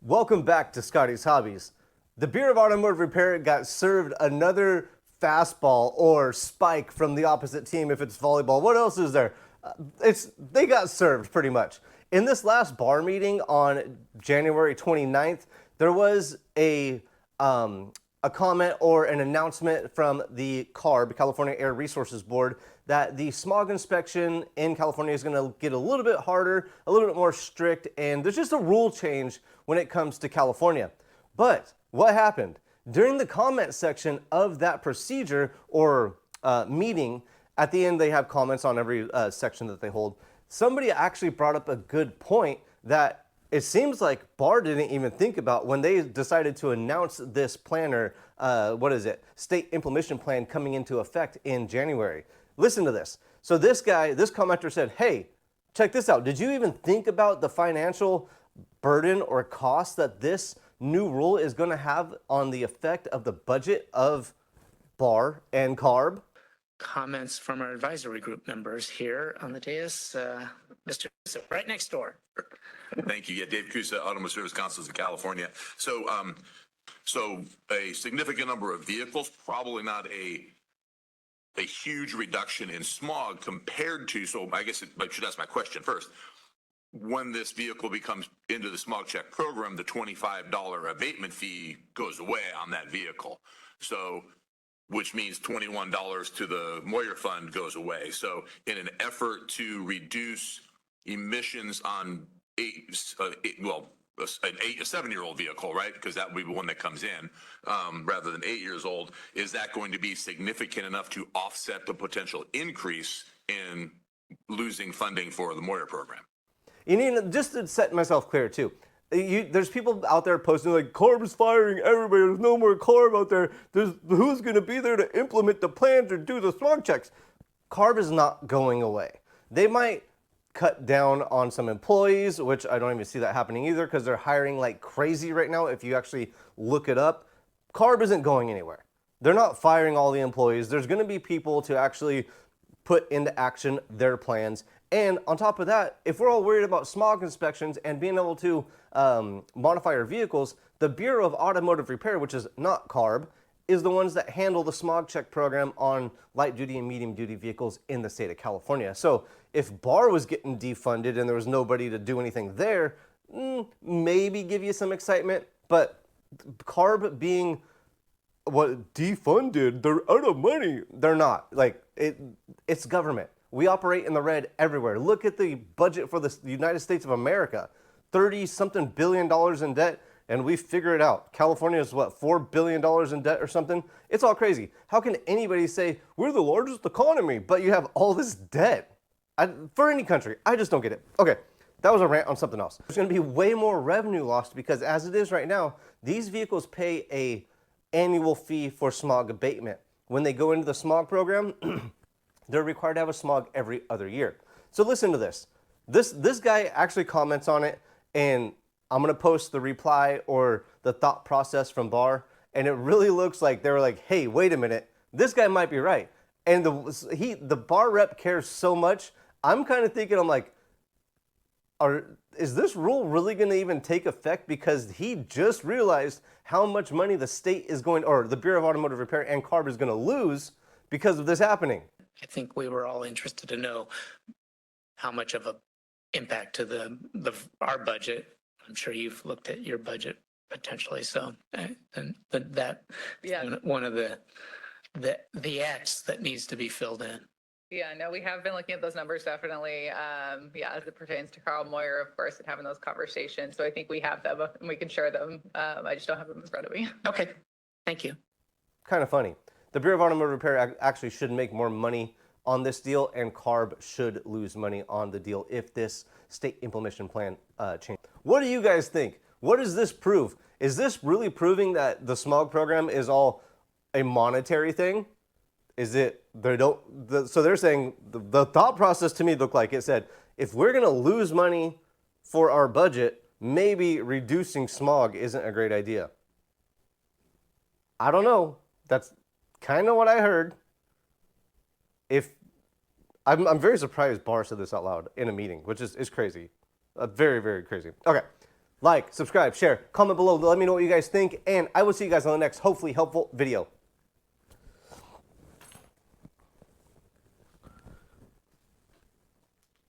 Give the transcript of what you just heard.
Welcome back to Scotty's Hobbies. The Bureau of Automotive Repair got served another fastball or spike from the opposite team if it's volleyball. What else is there? They got served pretty much. In this last bar meeting on January 29th, there was a comment or an announcement from the CARB, California Air Resources Board, that the smog inspection in California is going to get a little bit harder, a little bit more strict, and there's just a rule change when it comes to California. But what happened? During the comment section of that procedure or meeting, at the end they have comments on every section that they hold. Somebody actually brought up a good point that it seems like BAR didn't even think about when they decided to announce this planner, state implementation plan coming into effect in January. Listen to this. So this commenter said, hey, check this out. Did you even think about the financial burden or cost that this new rule is going to have on the effect of the budget of BAR and CARB? Comments from our advisory group members here on the dais. Mr. right next door. Thank you. Yeah, Dave Kusa, Automotive Service Councils of California. So a significant number of vehicles, probably not a huge reduction in smog compared to, so I guess I should ask my question first. When this vehicle becomes into the smog check program, the $25 abatement fee goes away on that vehicle. So, which means $21 to the Moyer Fund goes away. So in an effort to reduce emissions on a 7-year-old vehicle, right? Because that would be the one that comes in rather than 8 years old. Is that going to be significant enough to offset the potential increase in losing funding for the Moyer program? You need, just to set myself clear too, there's people out there posting like, CARB is firing everybody, there's no more CARB out there, who's going to be there to implement the plans or do the smog checks? CARB is not going away. They might cut down on some employees, which I don't even see that happening either because they're hiring like crazy right now. If you actually look it up, CARB isn't going anywhere. They're not firing all the employees. There's going to be people to actually put into action their plans. And on top of that, if we're all worried about smog inspections and being able to modify our vehicles, the Bureau of Automotive Repair, which is not CARB, is the ones that handle the smog check program on light duty and medium duty vehicles in the state of California. So if BAR was getting defunded and there was nobody to do anything there, maybe give you some excitement, but CARB being defunded, they're out of money. They're not. Like, it's government. We operate in the red everywhere. Look at the budget for the United States of America, 30-something billion in debt, and we figure it out. California is what, $4 billion in debt or something? It's all crazy. How can anybody say we're the largest economy, but you have all this debt? For any country, I just don't get it. Okay, that was a rant on something else. There's gonna be way more revenue lost because as it is right now, these vehicles pay a annual fee for smog abatement. When they go into the smog program, they're required to have a smog every other year. So listen to this. This guy actually comments on it, and I'm gonna post the reply or the thought process from BAR, and it really looks like they were like, hey, wait a minute, this guy might be right. And the BAR rep cares so much, I'm kind of thinking, I'm like, is this rule really gonna even take effect? Because he just realized how much money the state is going, or the Bureau of Automotive Repair and CARB is gonna lose because of this happening. I think we were all interested to know how much of a impact to our budget. I'm sure you've looked at your budget potentially. So, and that one of the acts that needs to be filled in. Yeah, no, we have been looking at those numbers definitely. As it pertains to Carl Moyer, of course, and having those conversations. So I think we have them and we can share them. I just don't have them in front of me. Okay, thank you. Kind of funny. The Bureau of Automotive Repair actually should make more money on this deal, and CARB should lose money on the deal if this state implementation plan changes. What do you guys think? What does this prove? Is this really proving that the smog program is all a monetary thing? Is it, so they're saying, the thought process to me looked like it said, if we're gonna lose money for our budget, maybe reducing smog isn't a great idea. I don't know. That's kind of what I heard. I'm very surprised BAR said this out loud in a meeting, which is crazy. Very, very crazy. Okay, Like, subscribe, share, comment below. Let me know what you guys think, and I will see you guys on the next hopefully helpful video.